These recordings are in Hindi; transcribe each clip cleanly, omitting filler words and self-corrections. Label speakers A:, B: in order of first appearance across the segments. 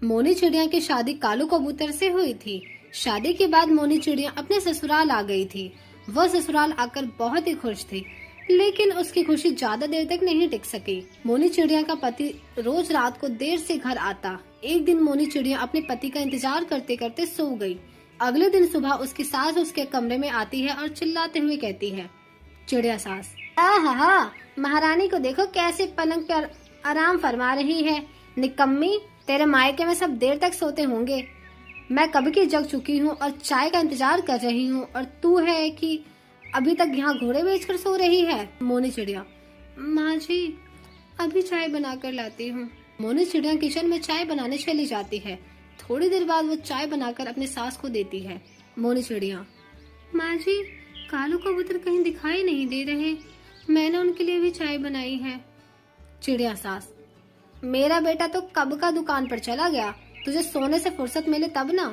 A: मोनी चिड़िया की शादी कालू कबूतर से हुई थी। शादी के बाद मोनी चिड़िया अपने ससुराल आ गई थी। वह ससुराल आकर बहुत ही खुश थी, लेकिन उसकी खुशी ज्यादा देर तक नहीं टिक सकी। मोनी चिड़िया का पति रोज रात को देर से घर आता। एक दिन मोनी चिड़िया अपने पति का इंतजार करते करते सो गई। अगले दिन सुबह उसकी सास उसके कमरे में आती है और चिल्लाते हुए कहती है, चिड़िया सास, आहा, महारानी को देखो कैसे पलंग पर आराम फरमा रही है। निकम्मी, तेरे मायके में सब देर तक सोते होंगे। मैं कब की जग चुकी हूँ और चाय का इंतजार कर रही हूँ, और तू है कि अभी तक यहाँ घोड़े बेचकर सो रही है। मोनी चिड़िया, माँ जी, अभी चाय बनाकर लाती हूँ। मोनी चिड़िया किचन में चाय बनाने चली जाती है। थोड़ी देर बाद वो चाय बनाकर अपने सास को देती है। मोनी चिड़िया, माँ जी, कालू कबूतर कहीं दिखाई नहीं दे रहे। मैंने उनके लिए भी चाय बनाई है। चिड़िया सास, मेरा बेटा तो कब का दुकान पर चला गया, तुझे सोने से फुर्सत मिले तब ना।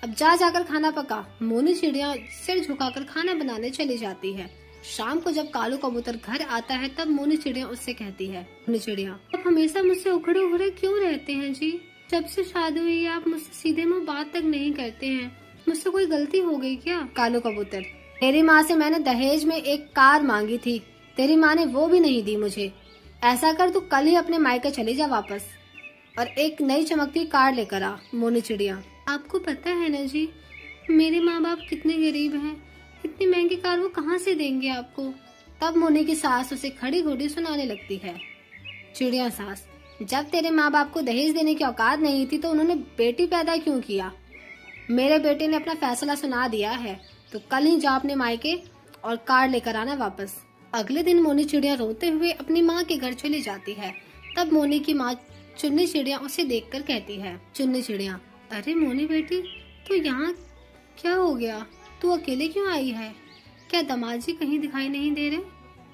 A: अब जा जाकर खाना पका। मोनी चिड़िया सिर झुकाकर खाना बनाने चली जाती है। शाम को जब कालू कबूतर घर आता है तब मोनी चिड़िया उससे कहती है, मोनी चिड़िया, आप हमेशा मुझसे उखड़े उखड़े क्यों रहते हैं जी? जब से शादी हुई है आप मुझसे सीधे मुंह बात तक नहीं करते हैं। मुझसे कोई गलती हो गई क्या? कालू कबूतर, तेरी माँ से मैंने दहेज में एक कार मांगी थी, तेरी माँ ने वो भी नहीं दी मुझे। ऐसा कर, तू कल ही अपने मायके चली जा वापस और एक नई चमकती कार लेकर आ। मोनी चिड़िया, आपको पता है ना जी, मेरे माँ बाप कितने गरीब हैं, इतनी महंगी कार वो कहाँ से देंगे आपको? तब मोनी की सास उसे खड़ी घोड़ी सुनाने लगती है। चिड़िया सास, जब तेरे माँ बाप को दहेज देने की औकात नहीं थी तो उन्होंने बेटी पैदा क्यों किया? मेरे बेटे ने अपना फैसला सुना दिया है, तो कल ही जा अपने मायके और कार लेकर आना वापस। अगले दिन मोनी चिड़िया रोते हुए अपनी माँ के घर चली जाती है। तब मोनी की माँ चुन्नी चिड़िया उसे देखकर कहती है, चुन्नी चिड़िया, अरे मोनी बेटी, तू यहाँ क्या हो गया? तू अकेले क्यों आई है? क्या दामाद जी कहीं दिखाई नहीं दे रहे?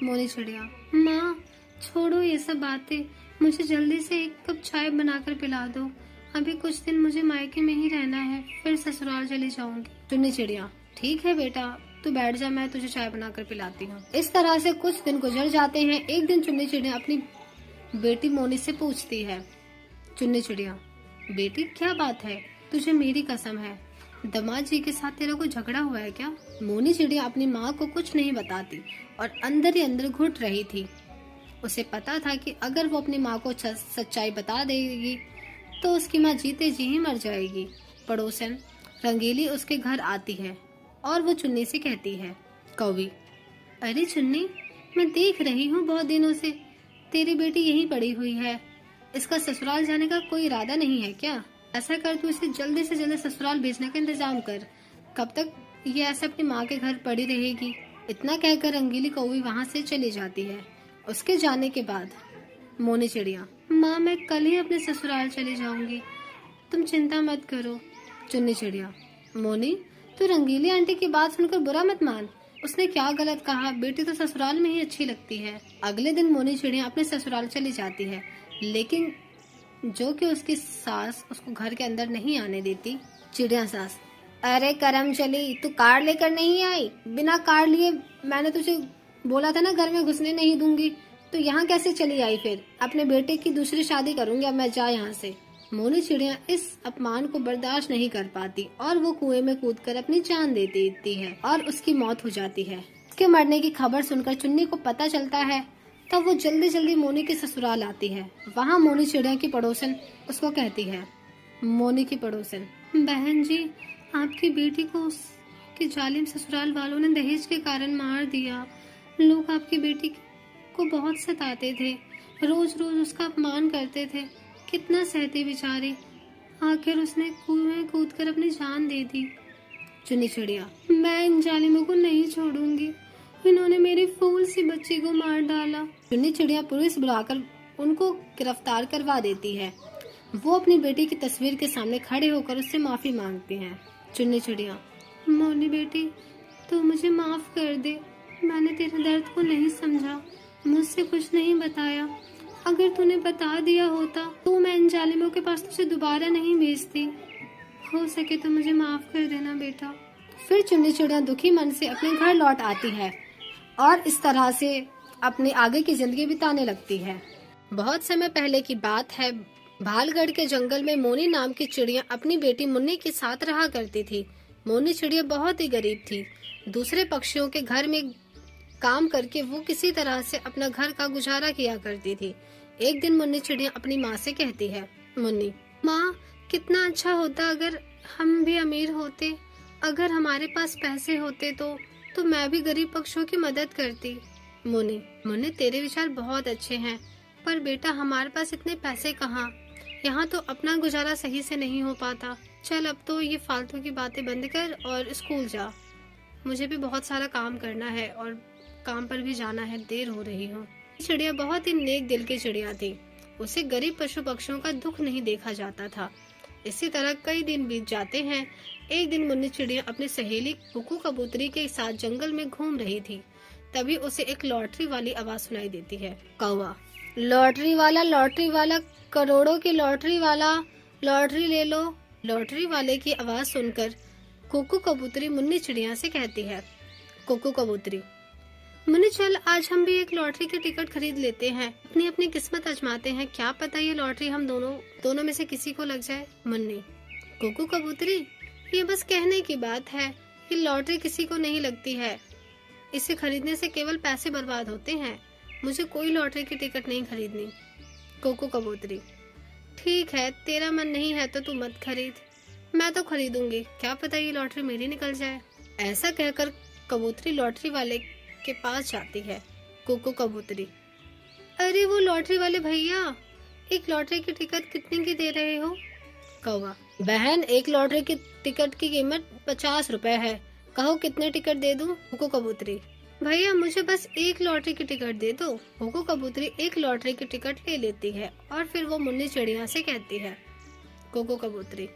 A: मोनी चिड़िया, माँ छोड़ो ये सब बातें, मुझे जल्दी से एक कप चाय बनाकर पिला दो। अभी कुछ दिन मुझे मायके में ही रहना है, फिर ससुराल चली जाऊंगी। चुन्नी चिड़िया, ठीक है बेटा, तू बैठ जा, मैं तुझे चाय बनाकर पिलाती हूँ। इस तरह से कुछ दिन गुजर जाते हैं। एक दिन चुन्नी चिड़िया अपनी बेटी मोनी से पूछती है, चुन्नी चिड़िया, बेटी क्या बात है, तुझे मेरी कसम है, दामाद जी के साथ तेरा कोई झगड़ा हुआ है क्या? मोनी चिड़िया अपनी माँ को कुछ नहीं बताती और अंदर ही अंदर घुट रही थी। उसे पता था कि अगर वो अपनी माँ को सच्चाई बता देगी तो उसकी माँ जीते जी ही मर जाएगी। पड़ोसन रंगीली उसके घर आती है और वो चुन्नी से कहती है, कौवी, अरे चुन्नी, मैं देख रही हूँ बहुत दिनों से तेरी बेटी यहीं पड़ी हुई है। इसका ससुराल जाने का कोई इरादा नहीं है क्या? ऐसा कर, तू इसे जल्दी से जल्दी ससुराल भेजने का इंतजाम कर। कब तक ये ऐसे अपनी माँ के घर पड़ी रहेगी? इतना कहकर रंगीली कौवी वहाँ से चली जाती है। उसके जाने के बाद मोनी चिड़िया, माँ मैं कल ही अपने ससुराल चली जाऊंगी, तुम चिंता मत करो। चुन्नी चिड़िया, मोनी, तू रंगीली आंटी की बात सुनकर बुरा मत मान, उसने क्या गलत कहा, बेटी तो ससुराल में ही अच्छी लगती है। अगले दिन मोनी चिड़िया अपने ससुराल चली जाती है, लेकिन जो कि उसकी सास उसको घर के अंदर नहीं आने देती। चिड़िया सास, अरे करम चली, तू कार लेकर नहीं आई? बिना कार लिए मैंने तुझे बोला था ना घर में घुसने नहीं दूंगी, तो यहाँ कैसे चली आई? फिर अपने बेटे की दूसरी शादी करूंगी, अब मैं जा यहाँ से। मोनी चिड़िया इस अपमान को बर्दाश्त नहीं कर पाती और वो कुएं में कूदकर अपनी जान दे देती है और उसकी मौत हो जाती है। उसके मरने की खबर सुनकर चुन्नी को पता चलता है, तब वो जल्दी जल्दी मोनी के ससुराल आती है। वहाँ मोनी चिड़िया की पड़ोसन उसको कहती है, मोनी की पड़ोसन, बहन जी, आपकी बेटी को उसके जालिम ससुराल वालों ने दहेज के कारण मार दिया। लोग आपकी बेटी को बहुत सताते थे, रोज रोज उसका अपमान करते थे, कितना सहती बेचारी, आखिर उसने कुएं कूदकर अपनी जान दे दी। चुन्नी चिड़िया, मैं इन जालिमों को नहीं छोड़ूंगी, इन्होंने मेरी फूल सी बच्ची को मार डाला। चुन्नी चिड़िया पुलिस बुलाकर उनको गिरफ्तार करवा देती है। वो अपनी बेटी की तस्वीर के सामने खड़े होकर उससे माफी मांगते हैं। चुन्नी चिड़िया, मोनी बेटी, तू मुझे माफ कर दे, मैंने तेरे दर्द को नहीं समझा, मुझसे कुछ नहीं बताया। अगर तूने बता दिया होता तो मैं इन जालिमों के पास तुझे दोबारा नहीं भेजती। हो सके तो मुझे माफ कर देना बेटा। फिर चुन्नी चिड़िया दुखी मन से अपने घर लौट आती है और इस तरह से अपनी आगे की जिंदगी बिताने लगती है। बहुत समय पहले की बात है, भालगढ़ के जंगल में मोनी नाम की चिड़िया अपनी बेटी मुन्नी के साथ रहा करती थी। मोनी चिड़िया बहुत ही गरीब थी। दूसरे पक्षियों के घर में काम करके वो किसी तरह से अपना घर का गुजारा किया करती थी। एक दिन मुन्नी चिड़िया अपनी माँ से कहती है, मुन्नी, माँ, कितना अच्छा होता अगर हम भी अमीर होते। अगर हमारे पास पैसे होते तो मैं भी गरीब पक्षियों की मदद करती। मुन्नी, तेरे विचार बहुत अच्छे हैं, पर बेटा हमारे पास इतने पैसे कहाँ। यहाँ तो अपना गुजारा सही से नहीं हो पाता। चल अब तो ये फालतू की बातें बंद कर और स्कूल जा। मुझे भी बहुत सारा काम करना है और काम पर भी जाना है, देर हो रही हो। चिड़िया बहुत ही नेक दिल की चिड़िया थी। उसे गरीब पशु पक्षियों का दुख नहीं देखा जाता था। इसी तरह कई दिन बीत जाते हैं। एक दिन मुन्नी चिड़िया अपनी सहेली कुकू कबूतरी के साथ जंगल में घूम रही थी। तभी उसे एक लॉटरी वाली आवाज सुनाई देती है। कौवा, लॉटरी वाला, करोड़ों की लॉटरी वाला, लॉटरी ले लो। लॉटरी वाले की आवाज सुनकर कुकू कबूतरी मुन्नी चिड़िया से कहती है, कुकू कबूतरी, मुन्नी चल आज हम भी एक लॉटरी के टिकट खरीद लेते हैं, अपनी अपनी किस्मत आजमाते हैं, क्या पता ये लॉटरी हम दोनों में से किसी को लग जाए। मुन्नी, कुकू कबूतरी, ये बस कहने की बात है, ये लॉटरी किसी को नहीं लगती है, इसे खरीदने से केवल पैसे बर्बाद होते हैं, मुझे कोई लॉटरी की टिकट नहीं खरीदनी। कुकू कबूतरी, ठीक है, तेरा मन नहीं है तो तू मत खरीद, मैं तो खरीदूंगी, क्या पता ये लॉटरी मेरी निकल जाए। ऐसा कहकर कबूतरी लॉटरी वाले के पास जाती है। कुकू कबूतरी, अरे वो लॉटरी वाले भैया, एक लॉटरी की टिकट कितने की दे रहे हो। कौवा, बहन, एक लॉटरी की टिकट की कीमत 50 रुपए है, कहो कितने टिकट दे दूं। कुकू कबूतरी, भैया मुझे बस एक लॉटरी की टिकट दे दो। कुकू कबूतरी एक लॉटरी की टिकट ले लेती है और फिर वो मुन्नी चिड़िया से कहती है, कुकू कबूतरी,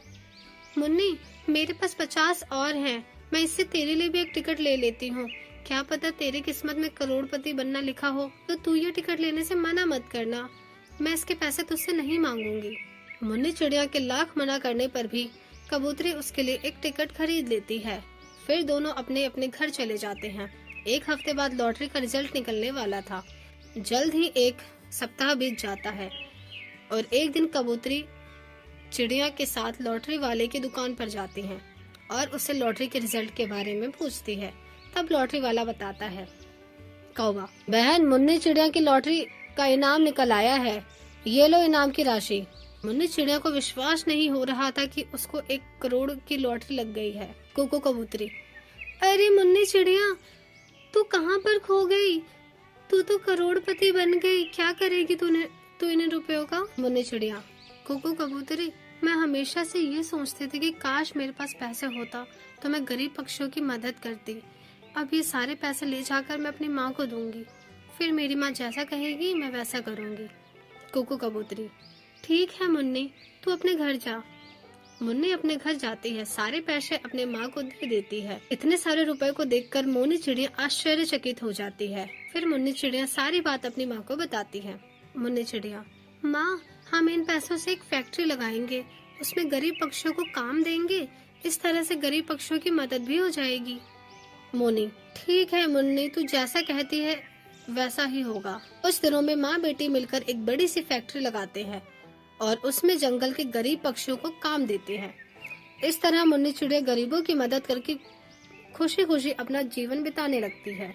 A: मुन्नी, मेरे पास 50 और हैं, मैं इससे तेरे लिए भी एक टिकट ले लेती हूँ, क्या पता तेरी किस्मत में करोड़पति बनना लिखा हो, तो तू ये टिकट लेने से मना मत करना, मैं इसके पैसे तुझसे नहीं मांगूंगी। मुन्नी चिड़िया के लाख मना करने पर भी कबूतरी उसके लिए एक टिकट खरीद लेती है। फिर दोनों अपने अपने घर चले जाते हैं। एक हफ्ते बाद लॉटरी का रिजल्ट निकलने वाला था। जल्द ही एक सप्ताह बीत जाता है और एक दिन कबूतरी चिड़िया के साथ लॉटरी वाले की दुकान पर जाती है और उससे लॉटरी के रिजल्ट के बारे में पूछती है। तब लॉटरी वाला बताता है, कौवा, बहन, मुन्नी चिड़िया की लॉटरी का इनाम निकल आया है, ये लो इनाम की राशि। मुन्नी चिड़िया को विश्वास नहीं हो रहा था कि उसको 1 करोड़ की लॉटरी लग गई है। कुकू कबूतरी, अरे मुन्नी चिड़िया, तू कहाँ पर खो गई, तू तो करोड़पति बन गई, क्या करेगी तू इन रुपयों का। मुन्नी चिड़िया, कुकू कबूतरी, मैं हमेशा से ये सोचती थी कि काश मेरे पास पैसे होता तो मैं गरीब पक्षियों की मदद करती। अब ये सारे पैसे ले जाकर मैं अपनी माँ को दूंगी, फिर मेरी माँ जैसा कहेगी मैं वैसा करूंगी। कुकू कबूतरी, ठीक है मुन्नी, तू अपने घर जा। मुन्नी अपने घर जाती है, सारे पैसे अपने माँ को दे देती है। इतने सारे रुपए को देखकर मुन्नी चिड़िया आश्चर्यचकित हो जाती है। फिर मुन्नी चिड़िया सारी बात अपनी माँ को बताती है। मुन्नी चिड़िया, माँ, हम इन पैसों से एक फैक्ट्री लगाएंगे, उसमें गरीब पक्षियों को काम देंगे, इस तरह से गरीब पक्षियों की मदद भी हो जाएगी। मुन्नी, ठीक है मुन्नी, तू जैसा कहती है वैसा ही होगा। कुछ दिनों में माँ बेटी मिलकर एक बड़ी सी फैक्ट्री लगाते हैं और उसमें जंगल के गरीब पक्षियों को काम देते हैं। इस तरह मुन्नी चिड़िया गरीबों की मदद करके खुशी खुशी अपना जीवन बिताने लगती है।